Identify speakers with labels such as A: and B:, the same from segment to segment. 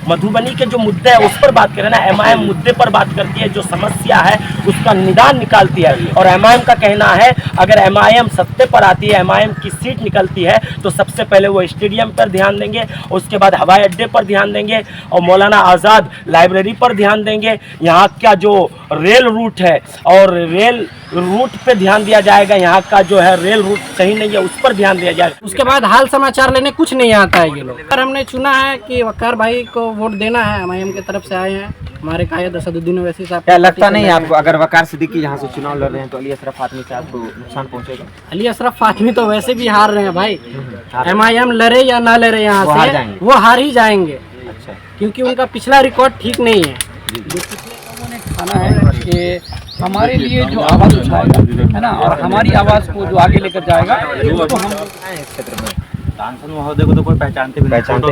A: मधुबनी के जो मुद्दे है उस पर बात करें ना। MIM मुद्दे पर बात करती है, जो समस्या है उसका निदान निकालती है। और MIM का कहना है अगर MIM सत्ते पर आती है, MIM की सीट निकलती है तो सबसे पहले वो स्टेडियम पर ध्यान देंगे, उसके बाद हवाई अड्डे पर ध्यान देंगे और मौलाना आज़ाद लाइब्रेरी पर ध्यान देंगे। यहाँ का जो रेल रूट है और रेल रूट पे ध्यान दिया जाएगा, यहाँ का जो है रेल रूट सही नहीं है उस पर ध्यान दिया जाएगा।
B: उसके बाद हाल समाचार लेने कुछ नहीं आता है ये लोग। पर हमने चुना है कि वकार भाई को वोट देना है, MIM की तरफ से आए हैं, हमारे कायद असदुद्दीन ओवैसी साहब।
C: क्या लगता नहीं है आपको अगर वकार सिद्दीकी यहाँ से चुनाव लड़ रहे हैं तो अली अशरफ फातमी से आपको नुकसान पहुँचेगा?
B: अली अशरफ फातमी तो वैसे भी हार रहे हैं भाई, MIM लड़े या ना लड़े यहाँ से वो हार ही जाएंगे।
C: अच्छा,
B: क्योंकि उनका पिछला रिकॉर्ड ठीक नहीं है।
D: खाना है कि हमारे लिए जो आवाज़ उठाएगा है ना, और हमारी आवाज़ को जो आगे लेकर जाएगा उसको हम
C: क्षेत्र में
E: सांसद महोदय को तो कोई पहचानते भी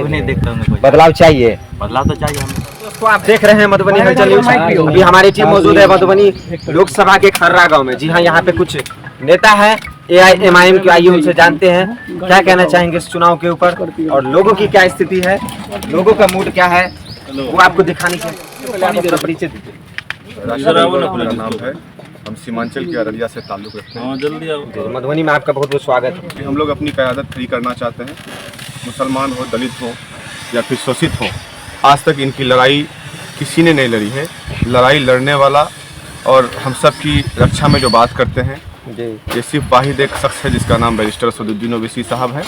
E: नहीं देखते होंगे। कोई
C: बदलाव चाहिए,
E: बदलाव तो चाहिए हमें।
C: तो आप देख रहे हैं मधुबनी हलचल न्यूज। अभी हमारी टीम मौजूद है मधुबनी लोकसभा के खर्रा गांव में। जी हाँ, यहाँ पे कुछ नेता है MIM के, आइए उनसे जानते हैं क्या कहना चाहेंगे इस चुनाव के ऊपर और लोगों की क्या स्थिति है, लोगों का मूड क्या है वो आपको दिखाने के परिचय दीजिए।
F: मेरा नाम है, हम सीमांचल के अररिया से ताल्लुक़ रखते हैं।
E: जल्दी आओ।
F: मधुबनी में आपका बहुत बहुत स्वागत है। हम लोग अपनी क़यादत खड़ी करना चाहते हैं, मुसलमान हो, दलित हो या फिर शोषित हो। आज तक इनकी लड़ाई किसी ने नहीं लड़ी है। लड़ाई लड़ने वाला और हम सब की रक्षा में जो बात करते हैं ये सिर्फ वाहिद एक शख्स है जिसका नाम बैरिस्टर असदुद्दीन ओवैसी साहब है।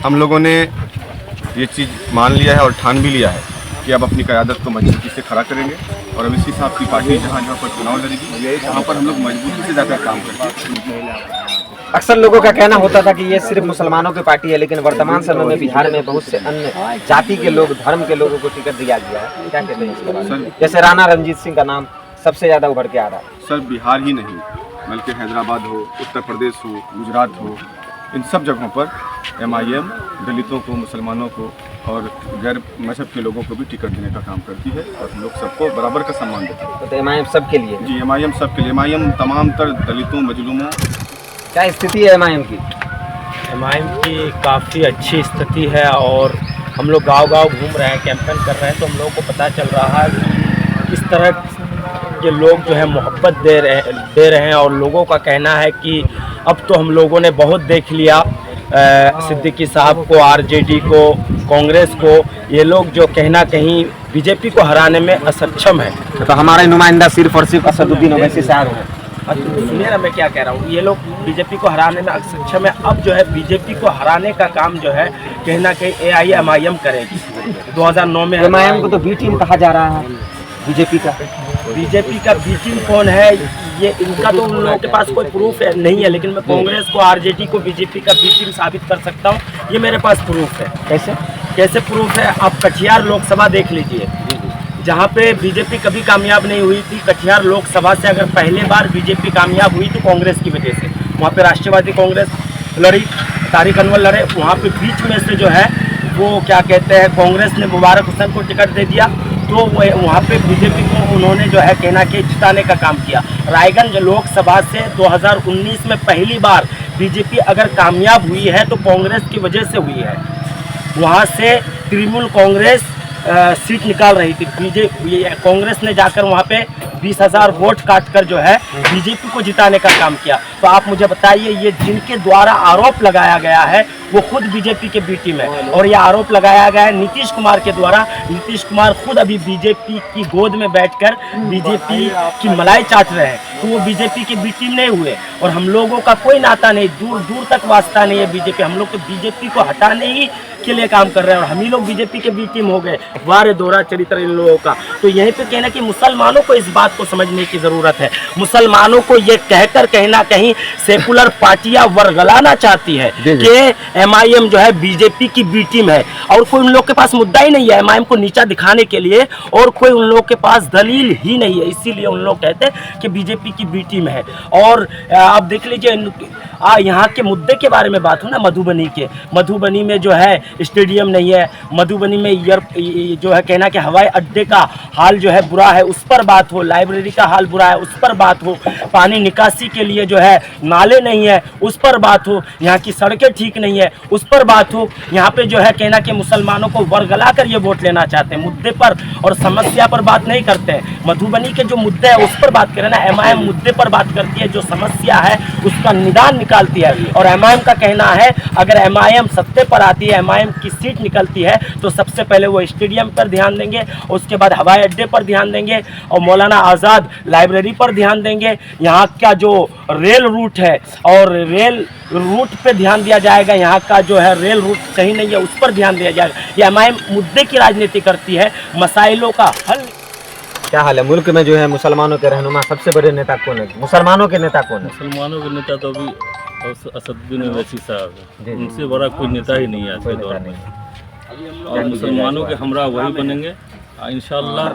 F: हम लोगों ने ये चीज़ मान लिया है और ठान भी लिया है कि अब अपनी क़यादत को मजबूती से खड़ा करेंगे और ओवैसी साहब की पार्टी जहाँ जहाँ पर चुनाव लड़ेगी वहाँ पर हम लोग मजबूती से जाकर काम करेंगे।
C: अक्सर लोगों का कहना होता था कि ये सिर्फ मुसलमानों की पार्टी है, लेकिन वर्तमान समय में बिहार में बहुत से अन्य जाति के लोग, धर्म के लोगों को टिकट दिया गया है। क्या कहते हैं इसके बारे में? जैसे राणा रंजीत सिंह का नाम सबसे ज़्यादा उभर के आ रहा है।
F: सर, बिहार ही नहीं बल्कि हैदराबाद हो, उत्तर प्रदेश हो, गुजरात हो, इन सब जगहों पर MIM दलितों को, मुसलमानों को और गैर मजहब के लोगों को भी टिकट देने का काम करती है और हम लोग सबको बराबर का सम्मान देते हैं।
C: तो MIM सबके लिए?
F: जी, MIM सबके लिए। MIM तमाम तर दलितों, मजलूमों।
C: क्या स्थिति है MIM की?
A: MIM की काफ़ी अच्छी स्थिति है और हम लोग गांव-गांव घूम रहे हैं, कैंपेन कर रहे हैं, तो हम लोगों को पता चल रहा है कि इस तरह के लोग जो है मोहब्बत दे रहे हैं और लोगों का कहना है कि अब तो हम लोगों ने बहुत देख लिया सिद्दीकी साहब को, RJD को, कांग्रेस को। ये लोग जो कहीं कहीं BJP को हराने में असक्षम है।
C: तो हमारे नुमाइंदा सिर्फ और सिर्फ असदुद्दीन ओवैसी साहब हैं।
A: सुनिए ना मैं क्या कह रहा हूँ, ये लोग BJP को हराने में असक्षम है। अब जो है BJP को हराने का काम जो है कहीं ना कहीं MIM करेगी। 2009 में
C: MIM को तो B टीम कहा जा रहा है BJP का।
A: BJP का B टीम कौन है ये इनका तो उन लोगों के पास कोई प्रूफ नहीं है, लेकिन मैं कांग्रेस को, RJD को BJP का B टीम साबित कर सकता हूँ। ये मेरे पास प्रूफ है। कैसे प्रूफ है? आप कटिहार लोकसभा देख लीजिए, जहाँ पे BJP कभी कामयाब नहीं हुई थी। कटिहार लोकसभा से अगर पहले बार BJP कामयाब हुई तो कांग्रेस की वजह से। वहाँ पे राष्ट्रवादी कांग्रेस लड़ी, तारिक अनवर लड़े, वहाँ पे बीच में से जो है वो क्या कहते हैं कांग्रेस ने मुबारक हुसैन को टिकट दे दिया, तो वहाँ पे BJP को उन्होंने जो है कहना कि जिताने का काम किया। रायगंज लोकसभा से 2019 में पहली बार BJP अगर कामयाब हुई है तो कांग्रेस की वजह से हुई है। वहाँ से तृणमूल कांग्रेस सीट निकाल रही थी, कांग्रेस ने जाकर वहाँ पे 20,000 वोट काटकर जो है BJP को जिताने का काम किया। तो आप मुझे बताइए, ये जिनके द्वारा आरोप लगाया गया है वो खुद BJP के B टीम है और ये आरोप लगाया गया है नीतीश कुमार के द्वारा। नीतीश कुमार खुद अभी BJP की गोद में बैठकर BJP की मलाई चाट रहे हैं, तो वो BJP के B टीम नहीं हुए। और हम लोगों का कोई नाता नहीं, दूर दूर तक वास्ता नहीं है BJP। हम लोग तो BJP को हटाने ही के लिए काम कर रहे हैं और हम ही लोग BJP के B टीम हो गए। वारे दोहरा चरित्र इन लोगों का। तो यहीं पे कहना कि मुसलमानों को इस बात को समझने की ज़रूरत है। मुसलमानों को ये कहकर कहीं ना कहीं सेकुलर पार्टियां वर्गलाना चाहती है कि MIM जो है BJP की B टीम है और कोई उन लोग के पास मुद्दा ही नहीं है MIM को नीचा दिखाने के लिए, और कोई उन लोग के पास दलील ही नहीं है। इसीलिए उन लोग कहते हैं कि BJP की B टीम है। और आप देख लीजिए यहाँ के मुद्दे के बारे में बात हो ना, मधुबनी के, मधुबनी में जो है स्टेडियम नहीं है, मधुबनी में जो है कहना कि हवाई अड्डे का हाल जो है बुरा है, उस पर बात हो, लाइब्रेरी का हाल बुरा है, उस पर बात हो, पानी निकासी के लिए जो है नाले नहीं है, उस पर बात हो, यहाँ की सड़कें ठीक नहीं है, उस पर बात हो। यहाँ पे जो है कहना कि मुसलमानों को वर्गला कर ये वोट लेना चाहते हैं, मुद्दे पर और समस्या पर बात नहीं करते हैं। मधुबनी के जो मुद्दे है उस पर बात करें ना, एमआईएम मुद्दे पर बात करती है, जो समस्या है उसका निदान निकालती है। और एमआईएम का कहना है अगर एमआईएम सत्ते पर आती है, एमआईएम की सीट निकलती है, तो सबसे पहले वो स्टेडियम पर ध्यान देंगे, उसके बाद हवाई अड्डे पर ध्यान देंगे और मौलाना आज़ाद लाइब्रेरी पर ध्यान देंगे। यहाँ का जो रेल रूट है और रेल रूट पे ध्यान दिया जाएगा, यहाँ का जो है रेल रूट सही नहीं है उस पर ध्यान दिया जाएगा। ये एमआईएम मुद्दे की राजनीति करती है, मसाइलों का हल।
C: क्या हाल है मुल्क में जो है मुसलमानों के रहनुमा सबसे बड़े नेता कौन है? मुसलमानों के नेता कौन है?
G: मुसलमानों के नेता तो अभी असदुद्दीन ओवैसी साहब है, उनसे बड़ा कोई नेता ही नहीं है आज के दौर में। और मुसलमानों के हमरा वही बनेंगे इंशाअल्लाह।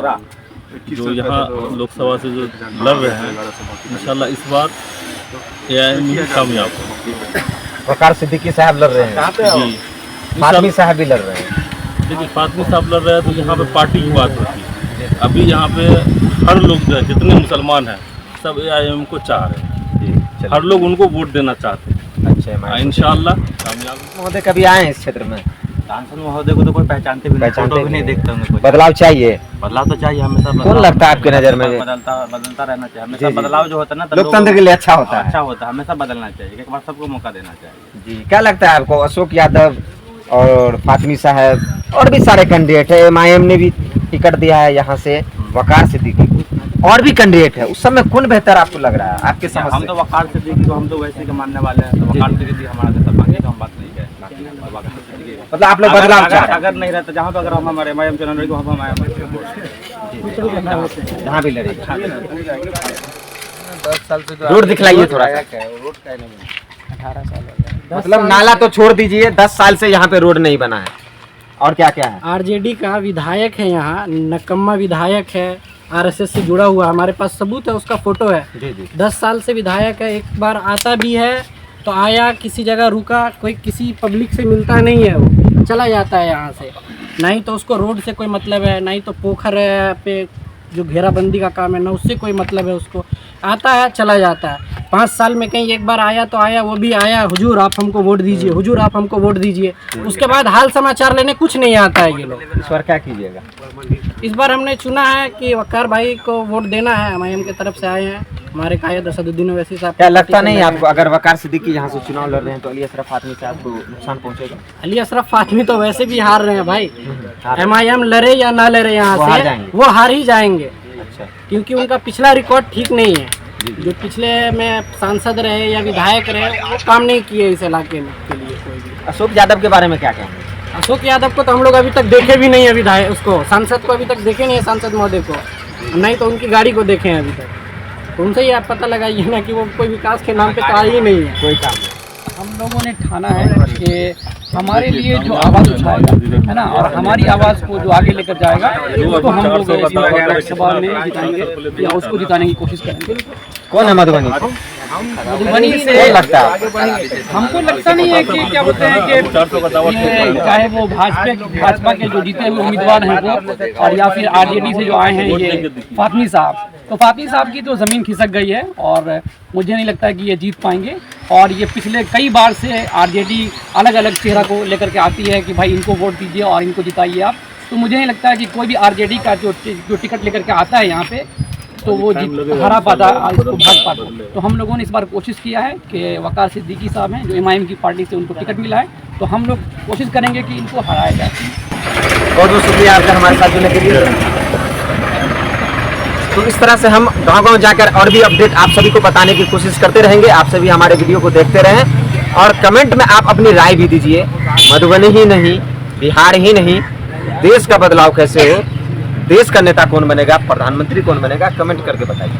G: जो यहाँ लोकसभा से जो लड़ रहे हैं इंशाअल्लाह इस बार एआईएम ही कामयाब हो।
C: वकार सिद्दीकी साहब लड़ रहे हैं
G: जी,
C: फातमी साहब भी लड़ रहे हैं।
G: देखिए फातमी साहब लड़ रहे हैं तो यहाँ पे पार्टी की बात होती है। अभी यहाँ पे हर लोग जो है जितने मुसलमान हैं सब एआईएम को चाह रहे हैं, हर लोग उनको वोट देना चाहते हैं।
C: अच्छा,
G: इंशाअल्लाह कामयाब
C: महोदय कभी आए हैं इस क्षेत्र में?
E: सांसद महोदय को तो कोई पहचानते भी नहीं, फोटो भी नहीं देखते होंगे कोई।
C: बदलाव चाहिए,
E: बदलाव तो चाहिए हमेशा।
C: कौन लगता है आपके नज़र में?
E: बदलता रहना चाहिए हमेशा। बदलाव जो होता है ना
C: लोकतंत्र के लिए अच्छा होता है,
E: अच्छा होता है, हमेशा बदलना चाहिए, एक बार सबको मौका देना चाहिए।
C: जी। क्या लगता है आपको अशोक यादव और फातमी साहब और भी सारे कैंडिडेट है, एमआईएम ने भी टिकट दिया है यहाँ से वकार सिद्दीकी, और भी कैंडिडेट है, उस सब में कौन बेहतर आपको लग रहा है आपके समझ से?
E: हम तो वकार सिद्दीकी को हम तो वैसे के मानने वाले हैं, तो वकार सिद्दीकी हमारा जैसा बाकी का हम बात नहीं है।
C: मतलब आप लोग बदलाव चाह रहे हैं?
E: अगर नहीं रहता जहाँ पे अगर हम हमारे एमआईएम चुनाव लड़ेंगे वहाँ
C: जहाँ भी लड़ेगी। रोड दिखलाइए थोड़ा सा। मतलब नाला तो छोड़ दीजिए, 10 साल से यहाँ पे रोड नहीं बना है। और क्या क्या है?
B: आरजेडी का विधायक है यहाँ, नकम्मा विधायक है, आरएसएस से जुड़ा हुआ, हमारे पास सबूत है, उसका फोटो है। 10 साल से विधायक है, एक बार आता भी है तो आया, किसी जगह रुका, कोई किसी पब्लिक से मिलता नहीं है, वो चला जाता है यहाँ से। नहीं तो उसको रोड से कोई मतलब है, नहीं तो पोखर पे जो घेराबंदी का काम है ना उससे कोई मतलब है उसको। आता है चला जाता है। 5 साल में कहीं एक बार आया तो आया, वो भी आया हुजूर आप हमको वोट दीजिए, हुजूर आप हमको वोट दीजिए। उसके बाद हाल समाचार लेने कुछ नहीं आता है ये लोग।
C: इस बार क्या कीजिएगा?
B: इस बार हमने चुना है कि वकार भाई को वोट देना है, एमआईएम की तरफ से आए हैं, हमारे कायद असदुद्दीन ओवैसी साहब।
C: क्या लगता नहीं आपको अगर वकार सिद्दीकी यहाँ से चुनाव लड़ रहे हैं तो अली अशरफ फातमी साहब को नुकसान पहुँचेगा?
B: अली अशरफ फातमी तो वैसे भी हार रहे हैं भाई, एमआईएम लड़े या ना लड़े यहाँ से वो हार ही जाएंगे।
C: अच्छा,
B: क्योंकि उनका पिछला रिकॉर्ड ठीक नहीं है। जो पिछले में सांसद रहे या विधायक रहे वो काम नहीं किए इस इलाके में के लिए कोई भी।
C: अशोक यादव के बारे में क्या कहेंगे?
B: अशोक यादव को तो हम लोग अभी तक देखे भी नहीं है, विधायक उसको सांसद को अभी तक देखे नहीं है, सांसद महोदय को, नहीं तो उनकी गाड़ी को देखे हैं अभी तक। तो उनसे ही आप पता लगाइए ना कि वो कोई विकास के नाम पे तो आई ही नहीं है
C: कोई काम नहीं।
D: हम लोगों ने ठाना है कि हमारे लिए जो आवाज़ उठाएगा है ना, और हमारी आवाज़ को जो आगे लेकर जाएगा उसको हम लोग लोकसभा में जिताएंगे या उसको जिताने की कोशिश करेंगे।
C: कौन है मधुबनी?
D: मधुबनी से
C: लगता है
D: हमको लगता नहीं है कि क्या बोलते हैं कि ये चाहे वो भाजपा के जो जीते हुए उम्मीदवार हैं वो, और या फिर आरजेडी से जो आए हैं ये फातमी साहब, तो फातमी साहब की तो ज़मीन खिसक गई है और मुझे नहीं लगता है कि ये जीत पाएंगे। और ये पिछले कई बार से आरजेडी अलग अलग चेहरा को लेकर के आती है कि भाई इनको वोट दीजिए और इनको जिताइए आप, तो मुझे नहीं लगता है कि कोई भी आरजेडी का जो टिकट लेकर के आता है यहाँ पे तो वो हरा पाता, इसको भाग पाता। तो हम लोगों ने इस बार कोशिश किया है कि वकार सिद्दीकी साहब हैं जो एमआईएम की पार्टी से उनको टिकट मिला है, तो हम लोग कोशिश करेंगे कि इनको हराया जाए।
C: बहुत बहुत शुक्रिया आपका हमारे साथ जुड़ने के लिए। तो इस तरह से हम गांव-गांव जाकर और भी अपडेट आप सभी को बताने की कोशिश करते रहेंगे। आप सभी हमारे वीडियो को देखते रहें और कमेंट में आप अपनी राय भी दीजिए। मधुबनी ही नहीं, बिहार ही नहीं, देश का बदलाव कैसे हो, देश का नेता कौन बनेगा, प्रधानमंत्री कौन बनेगा, कमेंट करके बताइए।